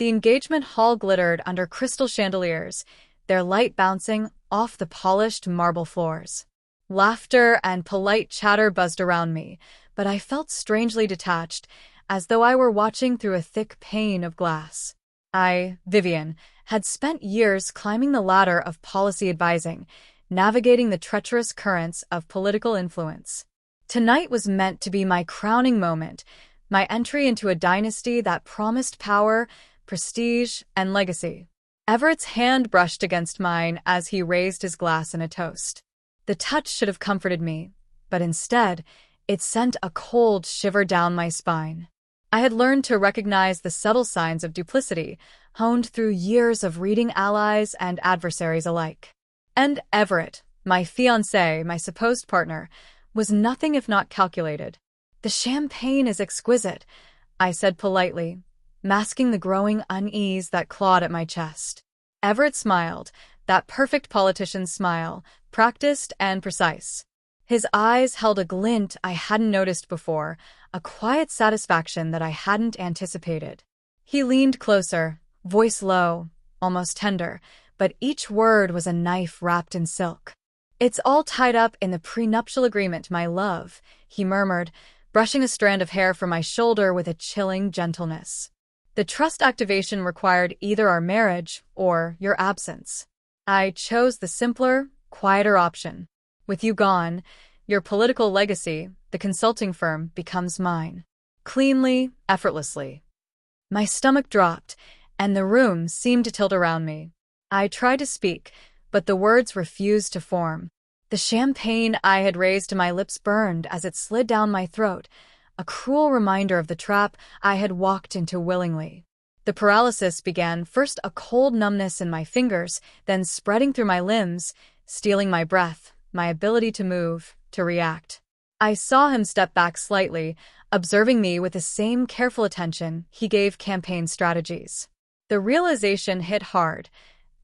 The engagement hall glittered under crystal chandeliers, their light bouncing off the polished marble floors. Laughter and polite chatter buzzed around me, but I felt strangely detached, as though I were watching through a thick pane of glass. I, Vivian, had spent years climbing the ladder of policy advising, navigating the treacherous currents of political influence. Tonight was meant to be my crowning moment, my entry into a dynasty that promised power, prestige, and legacy. Everett's hand brushed against mine as he raised his glass in a toast. The touch should have comforted me, but instead, it sent a cold shiver down my spine. I had learned to recognize the subtle signs of duplicity, honed through years of reading allies and adversaries alike. And Everett, my fiancé, my supposed partner, was nothing if not calculated. "The champagne is exquisite," I said politely, masking the growing unease that clawed at my chest. Everett smiled, that perfect politician's smile, practiced and precise. His eyes held a glint I hadn't noticed before, a quiet satisfaction that I hadn't anticipated. He leaned closer, voice low, almost tender, but each word was a knife wrapped in silk. "It's all tied up in the prenuptial agreement, my love," he murmured, brushing a strand of hair from my shoulder with a chilling gentleness. "The trust activation required either our marriage or your absence. I chose the simpler, quieter option. With you gone, your political legacy, the consulting firm, becomes mine. Cleanly, effortlessly." My stomach dropped, and the room seemed to tilt around me. I tried to speak, but the words refused to form. The champagne I had raised to my lips burned as it slid down my throat, a cruel reminder of the trap I had walked into willingly. The paralysis began, first a cold numbness in my fingers, then spreading through my limbs, stealing my breath, my ability to move, to react. I saw him step back slightly, observing me with the same careful attention he gave campaign strategies. The realization hit hard.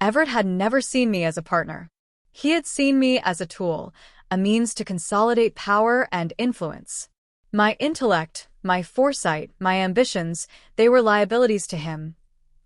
Everett had never seen me as a partner. He had seen me as a tool, a means to consolidate power and influence. My intellect, my foresight, my ambitions, they were liabilities to him,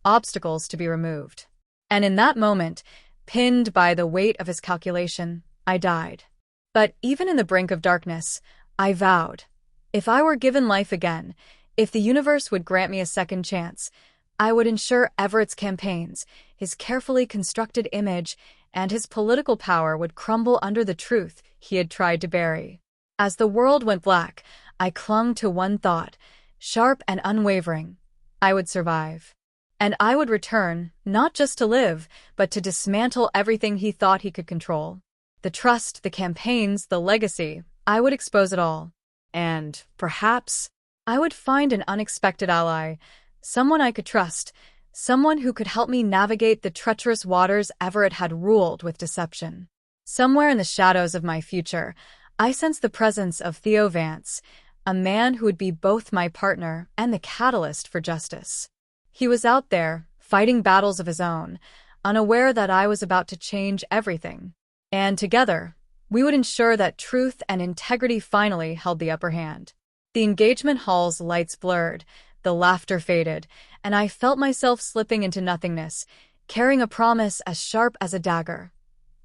obstacles to be removed. And in that moment, pinned by the weight of his calculation, I died. But even in the brink of darkness, I vowed, if I were given life again, if the universe would grant me a second chance, I would ensure Everett's campaigns, his carefully constructed image, and his political power would crumble under the truth he had tried to bury. As the world went black, I clung to one thought, sharp and unwavering: I would survive. And I would return, not just to live, but to dismantle everything he thought he could control. The trust, the campaigns, the legacy, I would expose it all. And, perhaps, I would find an unexpected ally, someone I could trust, someone who could help me navigate the treacherous waters Everett had ruled with deception. Somewhere in the shadows of my future, I sensed the presence of Theo Vance, a man who would be both my partner and the catalyst for justice. He was out there, fighting battles of his own, unaware that I was about to change everything. And together, we would ensure that truth and integrity finally held the upper hand. The engagement hall's lights blurred, the laughter faded, and I felt myself slipping into nothingness, carrying a promise as sharp as a dagger.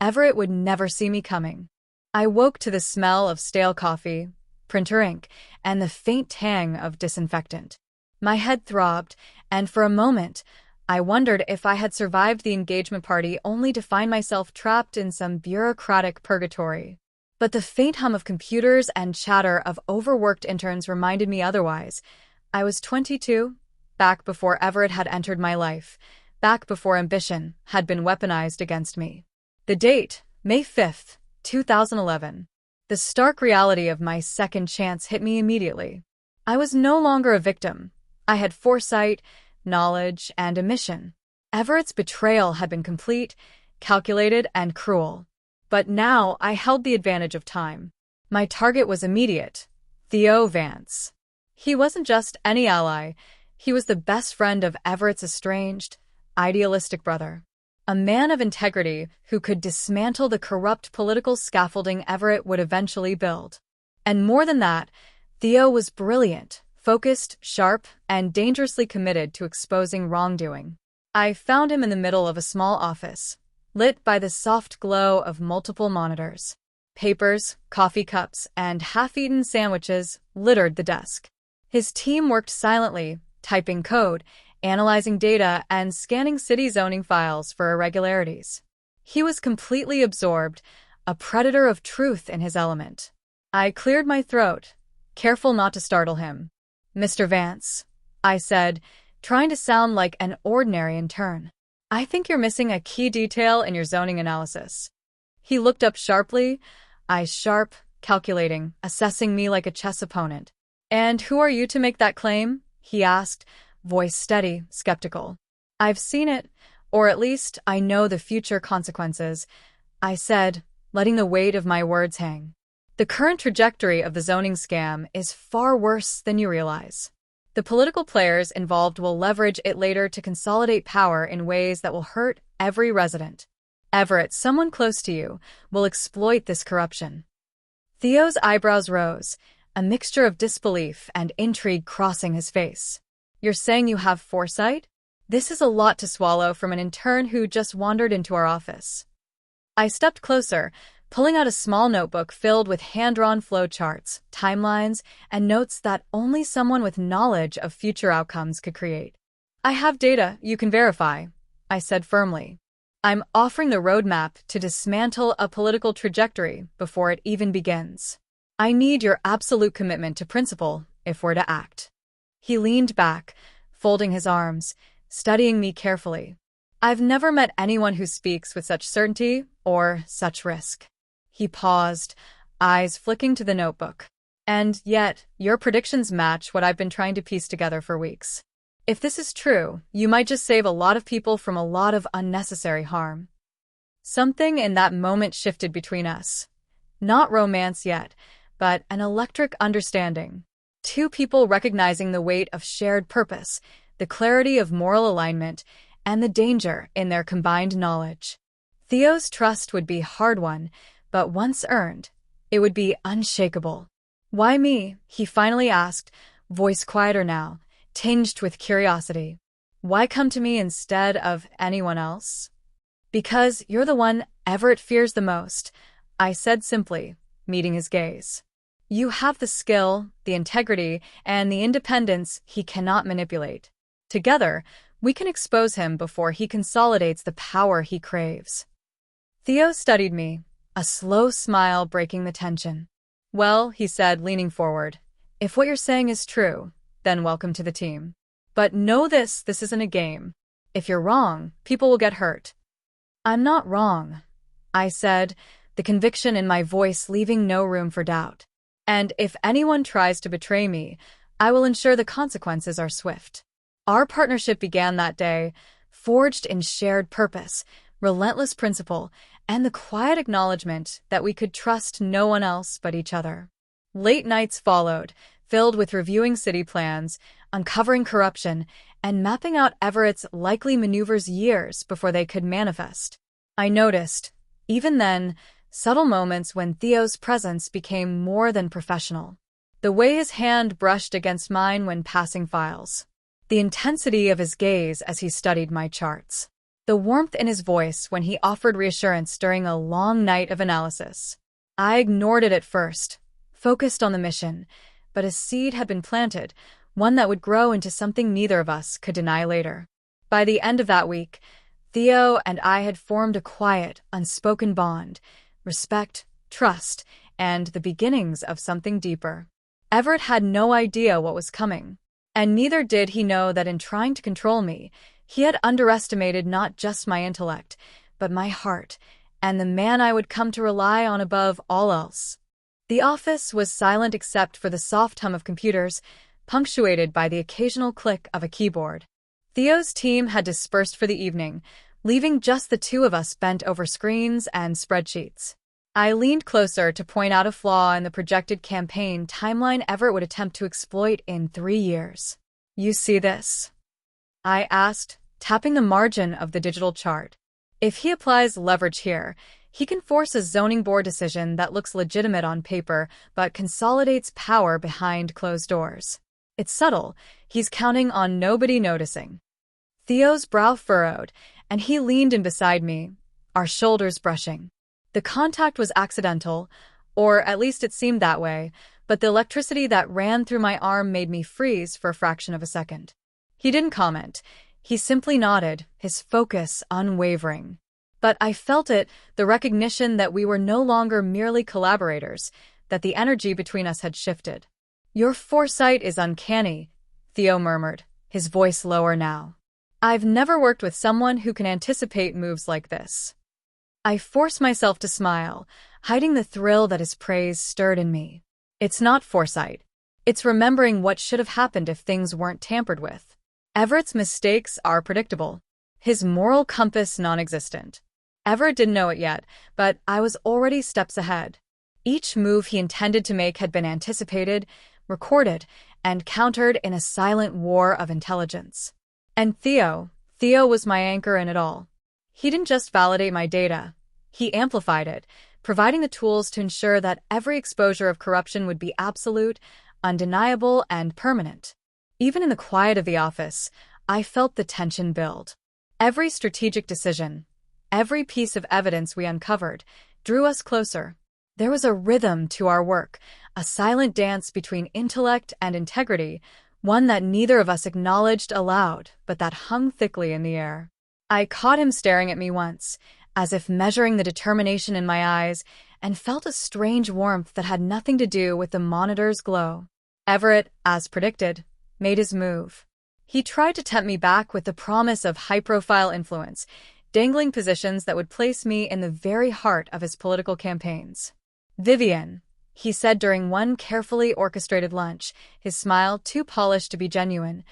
Everett would never see me coming. I woke to the smell of stale coffee, printer ink, and the faint tang of disinfectant. My head throbbed, and for a moment, I wondered if I had survived the engagement party only to find myself trapped in some bureaucratic purgatory. But the faint hum of computers and chatter of overworked interns reminded me otherwise. I was 22, back before Everett had entered my life, back before ambition had been weaponized against me. The date, May 5th, 2011. The stark reality of my second chance hit me immediately. I was no longer a victim. I had foresight, knowledge, and a mission. Everett's betrayal had been complete, calculated, and cruel. But now I held the advantage of time. My target was immediate: Theo Vance. He wasn't just any ally, he was the best friend of Everett's estranged, idealistic brother. A man of integrity who could dismantle the corrupt political scaffolding Everett would eventually build. And more than that, Theo was brilliant, focused, sharp, and dangerously committed to exposing wrongdoing. I found him in the middle of a small office, lit by the soft glow of multiple monitors. Papers, coffee cups, and half-eaten sandwiches littered the desk. His team worked silently, typing code, analyzing data, and scanning city zoning files for irregularities. He was completely absorbed, a predator of truth in his element. I cleared my throat, careful not to startle him. "Mr. Vance," I said, trying to sound like an ordinary intern. "I think you're missing a key detail in your zoning analysis." He looked up sharply, eyes sharp, calculating, assessing me like a chess opponent. "And who are you to make that claim?" he asked, voice steady, skeptical. "I've seen it, or at least I know the future consequences," I said, letting the weight of my words hang. "The current trajectory of the zoning scam is far worse than you realize. The political players involved will leverage it later to consolidate power in ways that will hurt every resident. Everett, someone close to you, will exploit this corruption." Theo's eyebrows rose, a mixture of disbelief and intrigue crossing his face. "You're saying you have foresight? This is a lot to swallow from an intern who just wandered into our office." I stepped closer, pulling out a small notebook filled with hand-drawn flowcharts, timelines, and notes that only someone with knowledge of future outcomes could create. "I have data you can verify," I said firmly. "I'm offering the roadmap to dismantle a political trajectory before it even begins. I need your absolute commitment to principle if we're to act." He leaned back, folding his arms, studying me carefully. "I've never met anyone who speaks with such certainty or such risk." He paused, eyes flicking to the notebook. "And yet, your predictions match what I've been trying to piece together for weeks. If this is true, you might just save a lot of people from a lot of unnecessary harm." Something in that moment shifted between us. Not romance yet, but an electric understanding. Two people recognizing the weight of shared purpose, the clarity of moral alignment, and the danger in their combined knowledge. Theo's trust would be hard-won, but once earned, it would be unshakable. "Why me?" he finally asked, voice quieter now, tinged with curiosity. "Why come to me instead of anyone else?" "Because you're the one Everett fears the most," I said simply, meeting his gaze. "You have the skill, the integrity, and the independence he cannot manipulate. Together, we can expose him before he consolidates the power he craves." Theo studied me, a slow smile breaking the tension. "Well," he said, leaning forward, "if what you're saying is true, then welcome to the team. But know this isn't a game. If you're wrong, people will get hurt." "I'm not wrong," I said, the conviction in my voice leaving no room for doubt. "And if anyone tries to betray me, I will ensure the consequences are swift." Our partnership began that day, forged in shared purpose, relentless principle, and the quiet acknowledgement that we could trust no one else but each other. Late nights followed, filled with reviewing city plans, uncovering corruption, and mapping out Everett's likely maneuvers years before they could manifest. I noticed, even then, subtle moments when Theo's presence became more than professional. The way his hand brushed against mine when passing files. The intensity of his gaze as he studied my charts. The warmth in his voice when he offered reassurance during a long night of analysis. I ignored it at first, focused on the mission, but a seed had been planted, one that would grow into something neither of us could deny later. By the end of that week, Theo and I had formed a quiet, unspoken bond, respect, trust, and the beginnings of something deeper. Everett had no idea what was coming. And neither did he know that in trying to control me, he had underestimated not just my intellect, but my heart, and the man I would come to rely on above all else. The office was silent except for the soft hum of computers, punctuated by the occasional click of a keyboard. Theo's team had dispersed for the evening, leaving just the two of us bent over screens and spreadsheets. I leaned closer to point out a flaw in the projected campaign timeline Everett would attempt to exploit in 3 years. "You see this?" I asked, tapping the margin of the digital chart. "If he applies leverage here, he can force a zoning board decision that looks legitimate on paper but consolidates power behind closed doors. It's subtle. He's counting on nobody noticing. Theo's brow furrowed, and he leaned in beside me, our shoulders brushing. The contact was accidental, or at least it seemed that way, but the electricity that ran through my arm made me freeze for a fraction of a second. He didn't comment. He simply nodded, his focus unwavering. But I felt it, the recognition that we were no longer merely collaborators, that the energy between us had shifted. "Your foresight is uncanny," Theo murmured, his voice lower now. "I've never worked with someone who can anticipate moves like this." I forced myself to smile, hiding the thrill that his praise stirred in me. It's not foresight. It's remembering what should have happened if things weren't tampered with. Everett's mistakes are predictable. His moral compass non-existent. Everett didn't know it yet, but I was already steps ahead. Each move he intended to make had been anticipated, recorded, and countered in a silent war of intelligence. And Theo was my anchor in it all. He didn't just validate my data. He amplified it, providing the tools to ensure that every exposure of corruption would be absolute, undeniable, and permanent. Even in the quiet of the office, I felt the tension build. Every strategic decision, every piece of evidence we uncovered, drew us closer. There was a rhythm to our work, a silent dance between intellect and integrity, one that neither of us acknowledged aloud, but that hung thickly in the air. I caught him staring at me once, as if measuring the determination in my eyes, and felt a strange warmth that had nothing to do with the monitor's glow. Everett, as predicted, made his move. He tried to tempt me back with the promise of high-profile influence, dangling positions that would place me in the very heart of his political campaigns. "Vivian," he said during one carefully orchestrated lunch, his smile too polished to be genuine,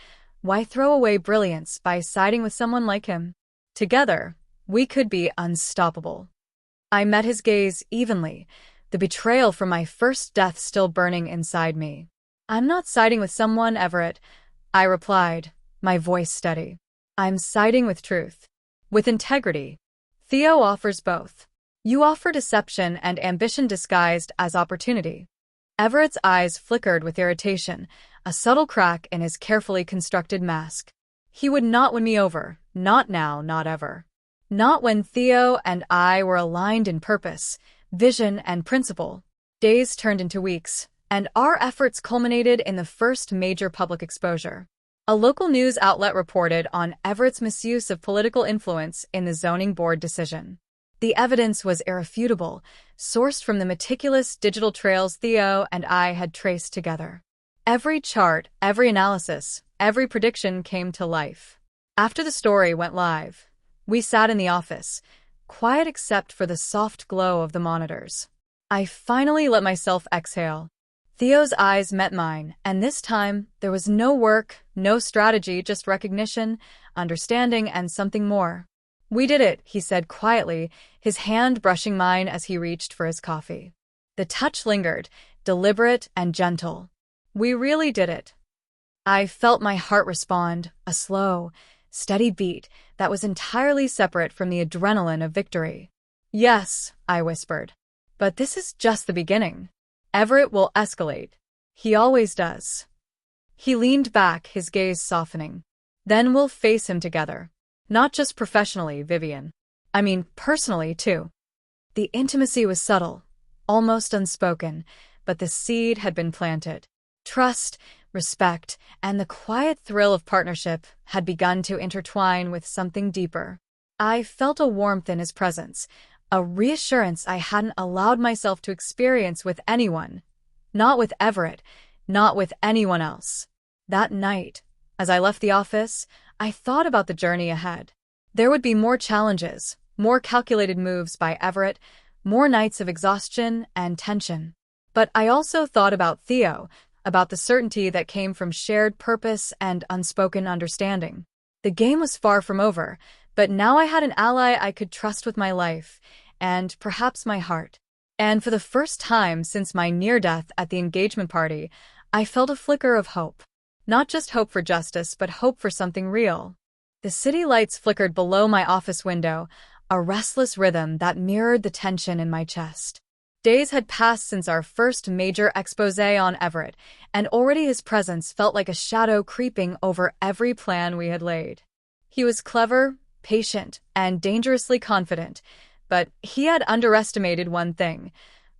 "why throw away brilliance by siding with someone like him? Together, we could be unstoppable." I met his gaze evenly, the betrayal from my first death still burning inside me. "I'm not siding with someone, Everett," I replied, my voice steady. "I'm siding with truth. With integrity. Theo offers both. You offer deception and ambition disguised as opportunity." Everett's eyes flickered with irritation, a subtle crack in his carefully constructed mask. He would not win me over, not now, not ever. Not when Theo and I were aligned in purpose, vision, and principle. Days turned into weeks, and our efforts culminated in the first major public exposure. A local news outlet reported on Everett's misuse of political influence in the zoning board decision. The evidence was irrefutable, sourced from the meticulous digital trails Theo and I had traced together. Every chart, every analysis, every prediction came to life. After the story went live, we sat in the office, quiet except for the soft glow of the monitors. I finally let myself exhale. Theo's eyes met mine, and this time, there was no work, no strategy, just recognition, understanding, and something more. "We did it," he said quietly, his hand brushing mine as he reached for his coffee. The touch lingered, deliberate and gentle. "We really did it." I felt my heart respond, a slow, steady beat that was entirely separate from the adrenaline of victory. "Yes," I whispered. "But this is just the beginning. Everett will escalate. He always does." He leaned back, his gaze softening. "Then we'll face him together. Not just professionally, Vivian. I mean, personally, too." The intimacy was subtle, almost unspoken, but the seed had been planted. Trust, respect, and the quiet thrill of partnership had begun to intertwine with something deeper. I felt a warmth in his presence, a reassurance I hadn't allowed myself to experience with anyone. Not with Everett, not with anyone else. That night, as I left the office, I thought about the journey ahead. There would be more challenges, more calculated moves by Everett, more nights of exhaustion and tension. But I also thought about Theo, about the certainty that came from shared purpose and unspoken understanding. The game was far from over, but now I had an ally I could trust with my life, and perhaps my heart. And for the first time since my near-death at the engagement party, I felt a flicker of hope. Not just hope for justice, but hope for something real. The city lights flickered below my office window, a restless rhythm that mirrored the tension in my chest. Days had passed since our first major exposé on Everett, and already his presence felt like a shadow creeping over every plan we had laid. He was clever, patient, and dangerously confident, but he had underestimated one thing: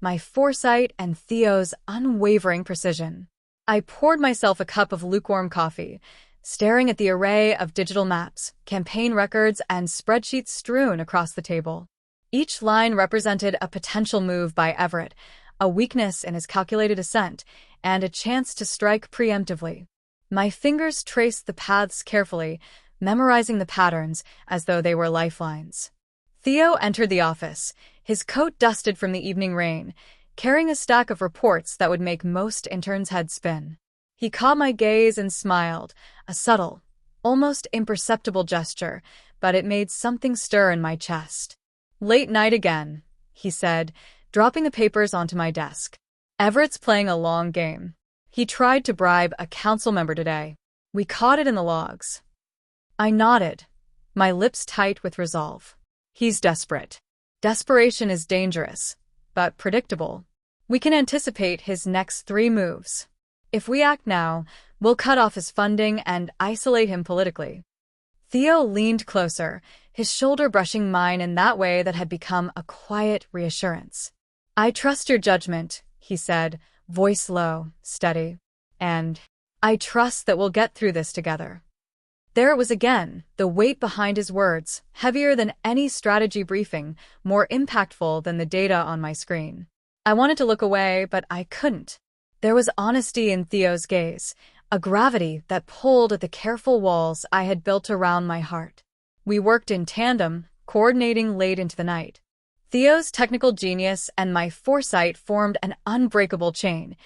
my foresight and Theo's unwavering precision. I poured myself a cup of lukewarm coffee, staring at the array of digital maps, campaign records, and spreadsheets strewn across the table. Each line represented a potential move by Everett, a weakness in his calculated ascent, and a chance to strike preemptively. My fingers traced the paths carefully, memorizing the patterns as though they were lifelines. Theo entered the office, his coat dusted from the evening rain, carrying a stack of reports that would make most interns' heads spin. He caught my gaze and smiled, a subtle, almost imperceptible gesture, but it made something stir in my chest. "Late night again," he said, dropping the papers onto my desk. "Everett's playing a long game. He tried to bribe a council member today. We caught it in the logs." I nodded, my lips tight with resolve. He's desperate. Desperation is dangerous, but predictable. We can anticipate his next 3 moves. If we act now, we'll cut off his funding and isolate him politically. Theo leaned closer, his shoulder brushing mine in that way that had become a quiet reassurance. "I trust your judgment," he said, voice low, steady. "And I trust that we'll get through this together." There it was again, the weight behind his words, heavier than any strategy briefing, more impactful than the data on my screen. I wanted to look away, but I couldn't. There was honesty in Theo's gaze, a gravity that pulled at the careful walls I had built around my heart. We worked in tandem, coordinating late into the night. Theo's technical genius and my foresight formed an unbreakable chain.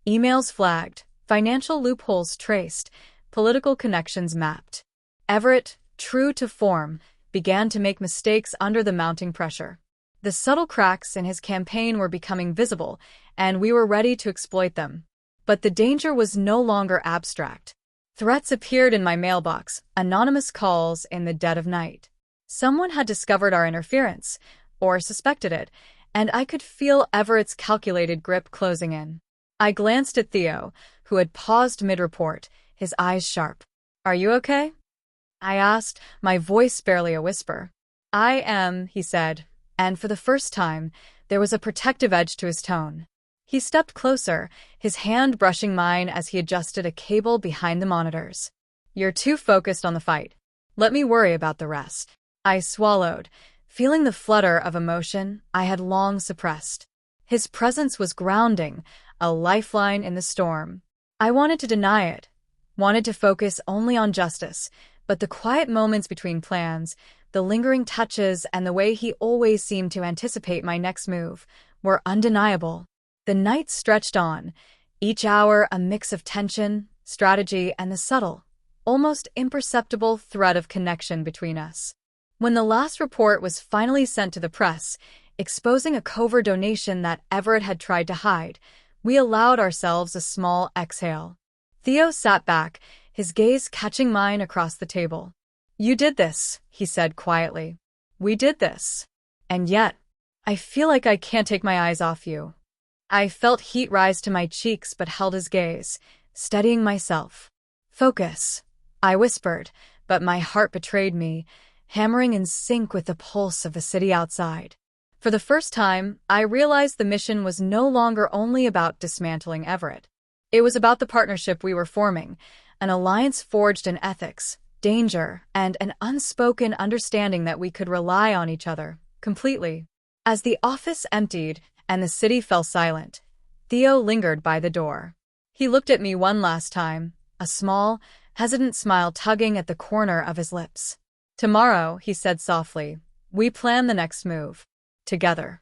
Emails flagged, financial loopholes traced, political connections mapped. Everett, true to form, began to make mistakes under the mounting pressure. The subtle cracks in his campaign were becoming visible, and we were ready to exploit them. But the danger was no longer abstract. Threats appeared in my mailbox, anonymous calls in the dead of night. Someone had discovered our interference, or suspected it, and I could feel Everett's calculated grip closing in. I glanced at Theo, who had paused mid-report, his eyes sharp. "Are you okay?" I asked, my voice barely a whisper. "I am," he said, and for the first time, there was a protective edge to his tone. He stepped closer, his hand brushing mine as he adjusted a cable behind the monitors. "You're too focused on the fight. Let me worry about the rest." I swallowed, feeling the flutter of emotion I had long suppressed. His presence was grounding, a lifeline in the storm. I wanted to deny it, wanted to focus only on justice, but the quiet moments between plans, the lingering touches, and the way he always seemed to anticipate my next move were undeniable. The night stretched on, each hour a mix of tension, strategy, and the subtle, almost imperceptible thread of connection between us. When the last report was finally sent to the press, exposing a covert donation that Everett had tried to hide, we allowed ourselves a small exhale. Theo sat back, his gaze catching mine across the table. "You did this," he said quietly. "We did this. And yet, I feel like I can't take my eyes off you." I felt heat rise to my cheeks but held his gaze, steadying myself. "Focus," I whispered, but my heart betrayed me, hammering in sync with the pulse of the city outside. For the first time, I realized the mission was no longer only about dismantling Everett. It was about the partnership we were forming, an alliance forged in ethics, danger, and an unspoken understanding that we could rely on each other, completely. As the office emptied and the city fell silent, Theo lingered by the door. He looked at me one last time, a small, hesitant smile tugging at the corner of his lips. "Tomorrow," he said softly, "we plan the next move. Together."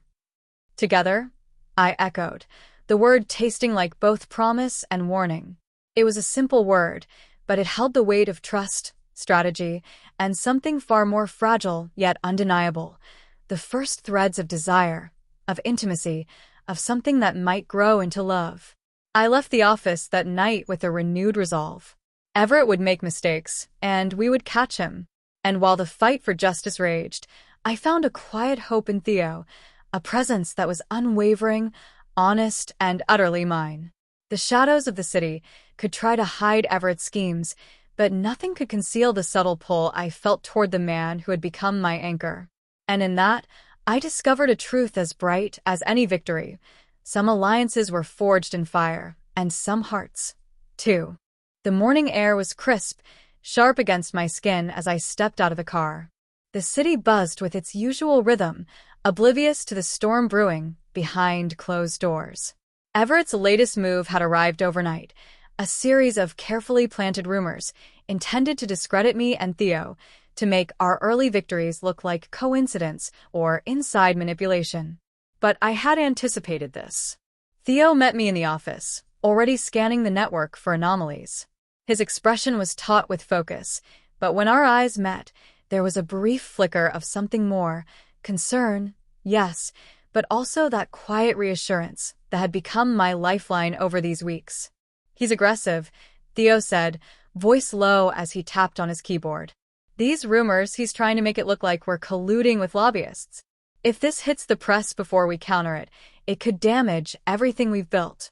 "Together?" I echoed, the word tasting like both promise and warning. It was a simple word, but it held the weight of trust, strategy, and something far more fragile yet undeniable, the first threads of desire, of intimacy, of something that might grow into love. I left the office that night with a renewed resolve. Everett would make mistakes, and we would catch him. And while the fight for justice raged, I found a quiet hope in Theo, a presence that was unwavering, honest, and utterly mine. The shadows of the city could try to hide Everett's schemes, but nothing could conceal the subtle pull I felt toward the man who had become my anchor. And in that, I discovered a truth as bright as any victory. Some alliances were forged in fire, and some hearts, too. The morning air was crisp, sharp against my skin as I stepped out of the car. The city buzzed with its usual rhythm, oblivious to the storm brewing behind closed doors. Everett's latest move had arrived overnight, a series of carefully planted rumors intended to discredit me and Theo, to make our early victories look like coincidence or inside manipulation. But I had anticipated this. Theo met me in the office, already scanning the network for anomalies. His expression was taut with focus, but when our eyes met, there was a brief flicker of something more, concern, yes, but also that quiet reassurance that had become my lifeline over these weeks. "He's aggressive," Theo said, voice low as he tapped on his keyboard. "These rumors, he's trying to make it look like we're colluding with lobbyists. If this hits the press before we counter it, it could damage everything we've built."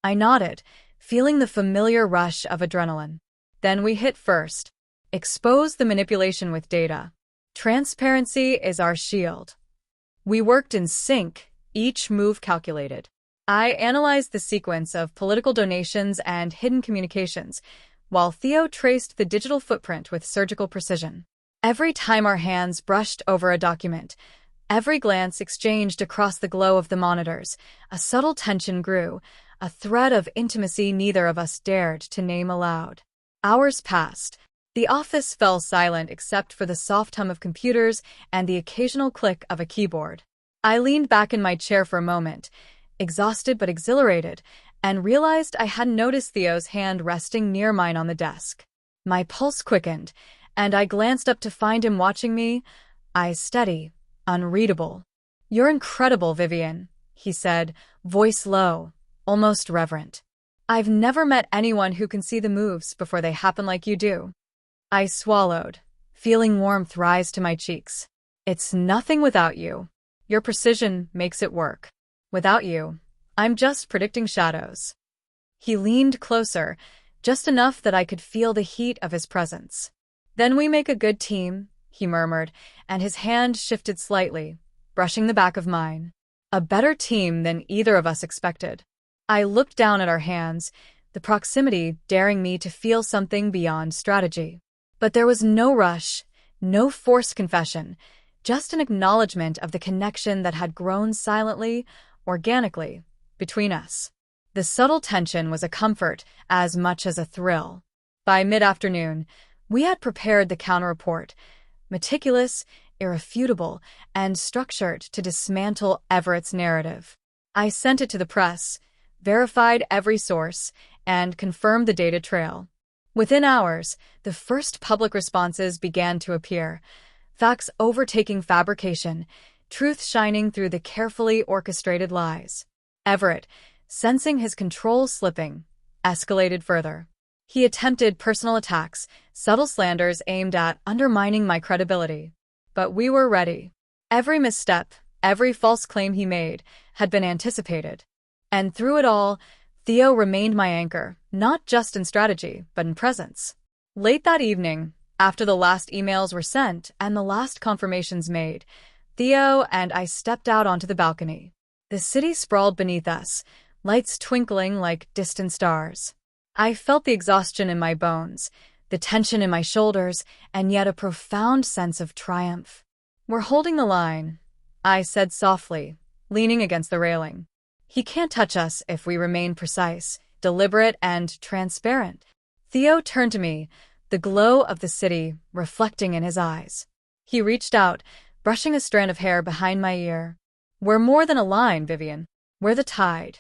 I nodded, feeling the familiar rush of adrenaline. "Then we hit first. Expose the manipulation with data. Transparency is our shield." We worked in sync, each move calculated. I analyzed the sequence of political donations and hidden communications, while Theo traced the digital footprint with surgical precision. Every time our hands brushed over a document, every glance exchanged across the glow of the monitors, a subtle tension grew, a thread of intimacy neither of us dared to name aloud. Hours passed. The office fell silent except for the soft hum of computers and the occasional click of a keyboard. I leaned back in my chair for a moment, exhausted but exhilarated, and realized I hadn't noticed Theo's hand resting near mine on the desk. My pulse quickened, and I glanced up to find him watching me, eyes steady, unreadable. "You're incredible, Vivian," he said, voice low, almost reverent. "I've never met anyone who can see the moves before they happen like you do." I swallowed, feeling warmth rise to my cheeks. "It's nothing without you. Your precision makes it work. Without you, I'm just predicting shadows." He leaned closer, just enough that I could feel the heat of his presence. "Then we make a good team," he murmured, and his hand shifted slightly, brushing the back of mine. "A better team than either of us expected." I looked down at our hands, the proximity daring me to feel something beyond strategy. But there was no rush, no forced confession, just an acknowledgement of the connection that had grown silently, organically, between us. The subtle tension was a comfort as much as a thrill. By mid-afternoon, we had prepared the counter-report, meticulous, irrefutable, and structured to dismantle Everett's narrative. I sent it to the press, verified every source, and confirmed the data trail. Within hours, the first public responses began to appear, facts overtaking fabrication, truth shining through the carefully orchestrated lies. Everett, sensing his control slipping, escalated further. He attempted personal attacks, subtle slanders aimed at undermining my credibility. But we were ready. Every misstep, every false claim he made, had been anticipated. And through it all, Theo remained my anchor, not just in strategy, but in presence. Late that evening, after the last emails were sent and the last confirmations made, Theo and I stepped out onto the balcony. The city sprawled beneath us, lights twinkling like distant stars. I felt the exhaustion in my bones, the tension in my shoulders, and yet a profound sense of triumph. "We're holding the line," I said softly, leaning against the railing. "He can't touch us if we remain precise, deliberate, and transparent." Theo turned to me, the glow of the city reflecting in his eyes. He reached out, brushing a strand of hair behind my ear. "We're more than a line, Vivian. We're the tide."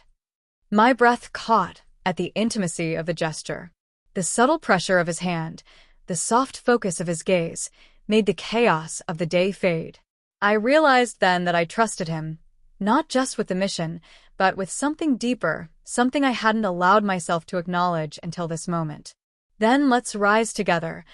My breath caught at the intimacy of the gesture. The subtle pressure of his hand, the soft focus of his gaze, made the chaos of the day fade. I realized then that I trusted him, not just with the mission, but with something deeper, something I hadn't allowed myself to acknowledge until this moment. "Then let's rise together,"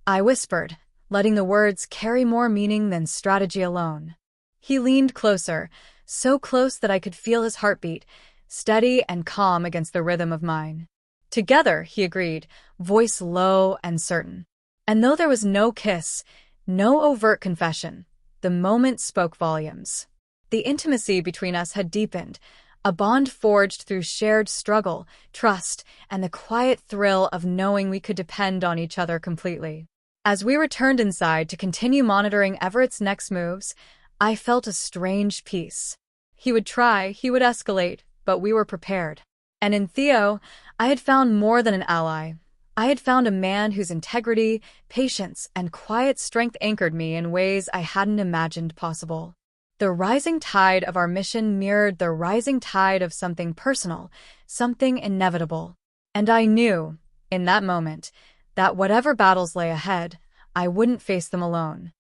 I whispered, letting the words carry more meaning than strategy alone. He leaned closer, so close that I could feel his heartbeat, steady and calm against the rhythm of mine. Together, he agreed, voice low and certain. And though there was no kiss, no overt confession, the moment spoke volumes. The intimacy between us had deepened, a bond forged through shared struggle, trust, and the quiet thrill of knowing we could depend on each other completely. As we returned inside to continue monitoring Everett's next moves, I felt a strange peace. He would try, he would escalate, but we were prepared. And in Theo, I had found more than an ally. I had found a man whose integrity, patience, and quiet strength anchored me in ways I hadn't imagined possible. The rising tide of our mission mirrored the rising tide of something personal, something inevitable. And I knew, in that moment, that whatever battles lay ahead, I wouldn't face them alone.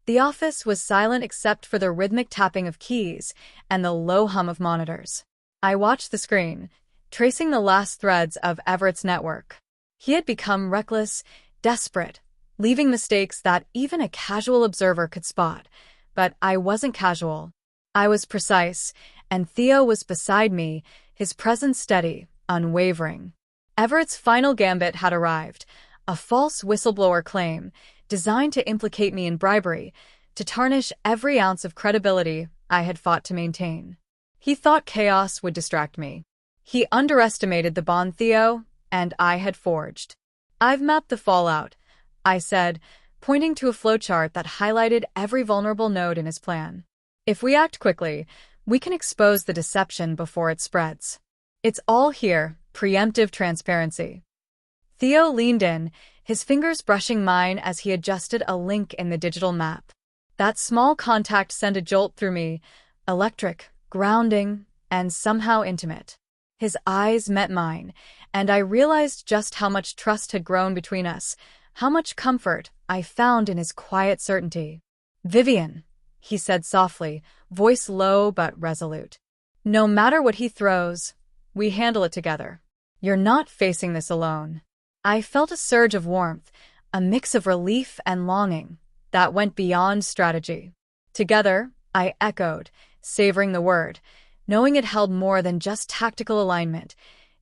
The office was silent except for the rhythmic tapping of keys and the low hum of monitors. I watched the screen, tracing the last threads of Everett's network. He had become reckless, desperate, leaving mistakes that even a casual observer could spot. But I wasn't casual. I was precise, and Theo was beside me, his presence steady, unwavering. Everett's final gambit had arrived, a false whistleblower claim, designed to implicate me in bribery, to tarnish every ounce of credibility I had fought to maintain. He thought chaos would distract me. He underestimated the bond Theo and I had forged. "I've mapped the fallout," I said, pointing to a flowchart that highlighted every vulnerable node in his plan. "If we act quickly, we can expose the deception before it spreads. It's all here, preemptive transparency." Theo leaned in, his fingers brushing mine as he adjusted a link in the digital map. That small contact sent a jolt through me, electric, grounding, and somehow intimate. His eyes met mine, and I realized just how much trust had grown between us, how much comfort I found in his quiet certainty. "Vivian," he said softly, voice low but resolute. "No matter what he throws, we handle it together. You're not facing this alone." I felt a surge of warmth, a mix of relief and longing, that went beyond strategy. "Together," I echoed, savoring the word, knowing it held more than just tactical alignment.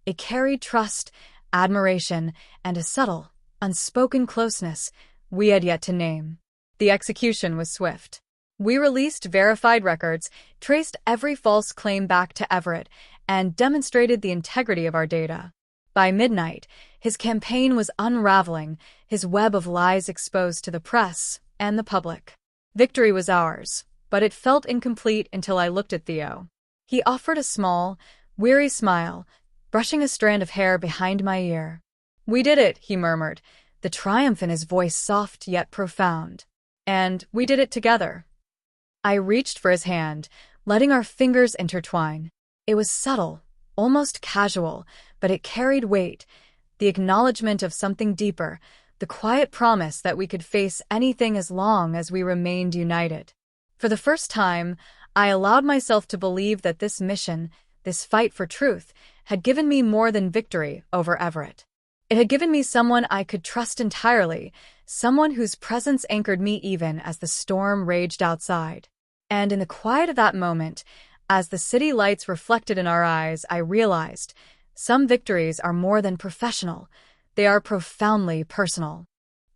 It carried trust, admiration, and a subtle, unspoken closeness we had yet to name. The execution was swift. We released verified records, traced every false claim back to Everett, and demonstrated the integrity of our data. By midnight, his campaign was unraveling, his web of lies exposed to the press and the public. Victory was ours, but it felt incomplete until I looked at Theo. He offered a small, weary smile, brushing a strand of hair behind my ear. "We did it," he murmured, the triumph in his voice soft yet profound. "And we did it together." I reached for his hand, letting our fingers intertwine. It was subtle, almost casual, but it carried weight, the acknowledgement of something deeper, the quiet promise that we could face anything as long as we remained united. For the first time, I allowed myself to believe that this mission, this fight for truth, had given me more than victory over Everett. It had given me someone I could trust entirely, someone whose presence anchored me even as the storm raged outside. And in the quiet of that moment, as the city lights reflected in our eyes, I realized some victories are more than professional. They are profoundly personal.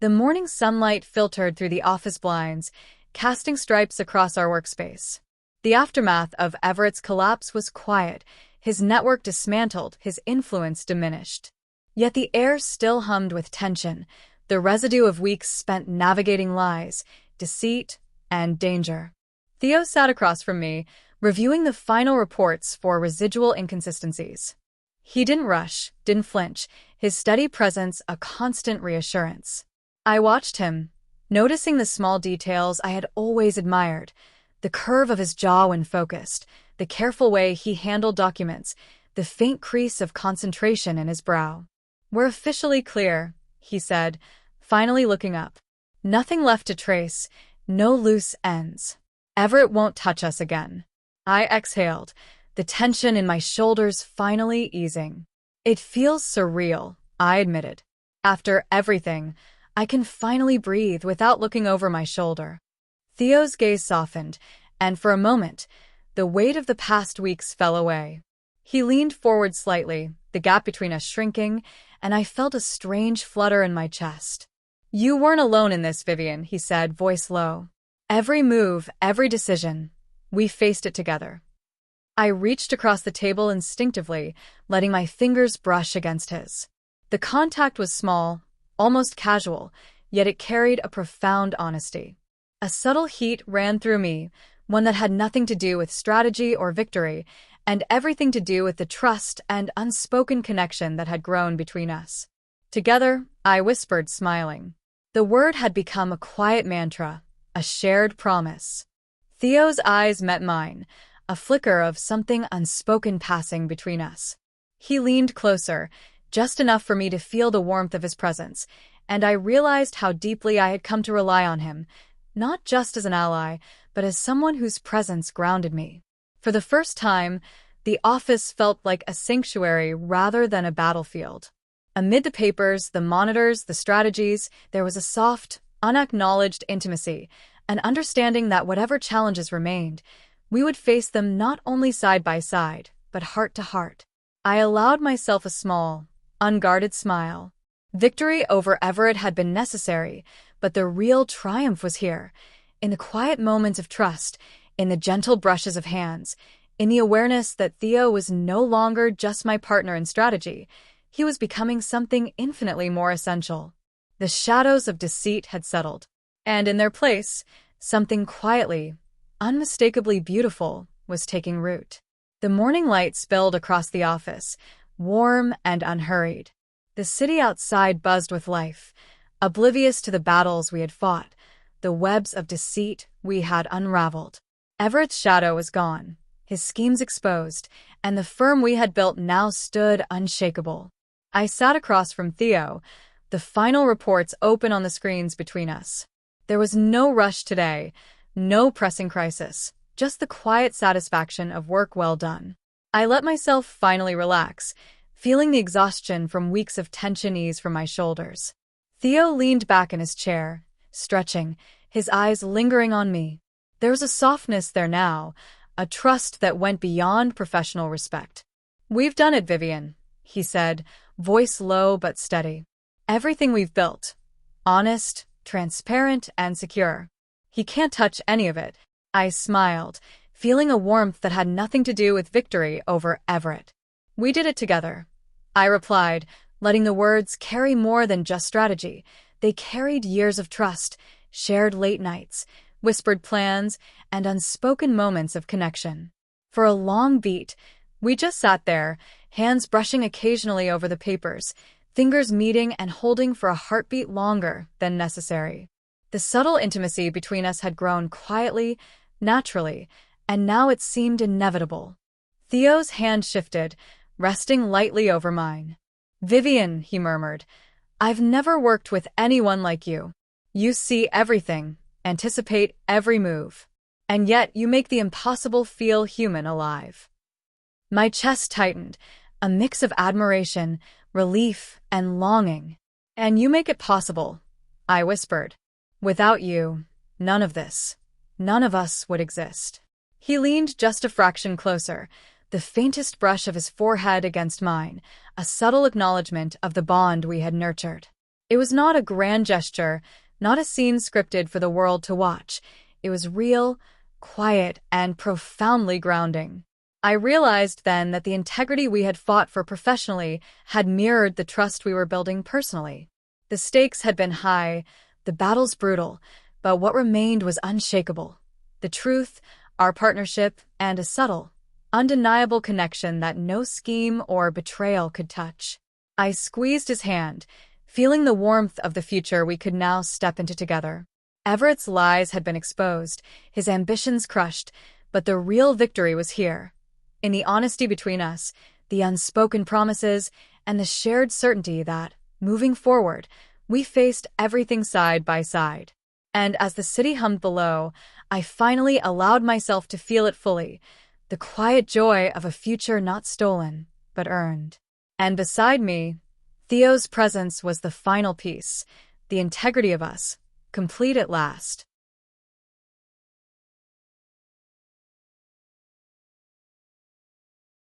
The morning sunlight filtered through the office blinds, casting stripes across our workspace. The aftermath of Everett's collapse was quiet, his network dismantled, his influence diminished. Yet the air still hummed with tension, the residue of weeks spent navigating lies, deceit, and danger. Theo sat across from me, reviewing the final reports for residual inconsistencies. He didn't rush, didn't flinch, his steady presence a constant reassurance. I watched him, noticing the small details I had always admired, the curve of his jaw when focused, the careful way he handled documents, the faint crease of concentration in his brow. "We're officially clear," he said, finally looking up. "Nothing left to trace, no loose ends. Everett won't touch us again." I exhaled, the tension in my shoulders finally easing. "It feels surreal," I admitted. "After everything, I can finally breathe without looking over my shoulder." Theo's gaze softened, and for a moment, The weight of the past weeks fell away. He leaned forward slightly, the gap between us shrinking, and I felt a strange flutter in my chest. "You weren't alone in this, Vivian," he said, voice low. "Every move, every decision, we faced it together." I reached across the table instinctively, letting my fingers brush against his. The contact was small, almost casual, yet it carried a profound honesty. A subtle heat ran through me, one that had nothing to do with strategy or victory, and everything to do with the trust and unspoken connection that had grown between us. "Together," I whispered, smiling. The word had become a quiet mantra, a shared promise. Theo's eyes met mine, a flicker of something unspoken passing between us. He leaned closer, just enough for me to feel the warmth of his presence, and I realized how deeply I had come to rely on him, not just as an ally, but as someone whose presence grounded me. For the first time, the office felt like a sanctuary rather than a battlefield. Amid the papers, the monitors, the strategies, there was a soft, unacknowledged intimacy, an understanding that whatever challenges remained, we would face them not only side by side, but heart to heart. I allowed myself a small, unguarded smile. Victory over Everett had been necessary, but the real triumph was here, in the quiet moments of trust, in the gentle brushes of hands, in the awareness that Theo was no longer just my partner in strategy. He was becoming something infinitely more essential. The shadows of deceit had settled, and in their place, something quietly, unmistakably beautiful was taking root. The morning light spilled across the office, warm and unhurried. The city outside buzzed with life, oblivious to the battles we had fought, the webs of deceit we had unraveled. Everett's shadow was gone, his schemes exposed, and the firm we had built now stood unshakable. I sat across from Theo, the final reports open on the screens between us. There was no rush today, no pressing crisis, just the quiet satisfaction of work well done. I let myself finally relax, feeling the exhaustion from weeks of tension ease from my shoulders. Theo leaned back in his chair, stretching, his eyes lingering on me. There was a softness there now, a trust that went beyond professional respect. "We've done it, Vivian," he said, voice low but steady. "Everything we've built. Honest, transparent, and secure. He can't touch any of it." I smiled, feeling a warmth that had nothing to do with victory over Everett. "We did it together," I replied, letting the words carry more than just strategy. They carried years of trust, shared late nights, whispered plans, and unspoken moments of connection. For a long beat, we just sat there, hands brushing occasionally over the papers, fingers meeting and holding for a heartbeat longer than necessary. The subtle intimacy between us had grown quietly, naturally, and now it seemed inevitable. Theo's hand shifted, resting lightly over mine. "Vivian," he murmured, "I've never worked with anyone like you. You see everything, anticipate every move, and yet you make the impossible feel human alive." My chest tightened, a mix of admiration, relief, and longing. "And you make it possible," I whispered. "Without you, none of this, none of us would exist." He leaned just a fraction closer, the faintest brush of his forehead against mine, a subtle acknowledgement of the bond we had nurtured. It was not a grand gesture, not a scene scripted for the world to watch. It was real, quiet, and profoundly grounding. I realized then that the integrity we had fought for professionally had mirrored the trust we were building personally. The stakes had been high, the battles brutal, but what remained was unshakable. The truth, our partnership, and a subtle, undeniable connection that no scheme or betrayal could touch. I squeezed his hand, feeling the warmth of the future we could now step into together. Everett's lies had been exposed, his ambitions crushed, but the real victory was here. In the honesty between us, the unspoken promises, and the shared certainty that, moving forward, we faced everything side by side. And as the city hummed below, I finally allowed myself to feel it fully, the quiet joy of a future not stolen, but earned. And beside me, Theo's presence was the final piece, the integrity of us, complete at last.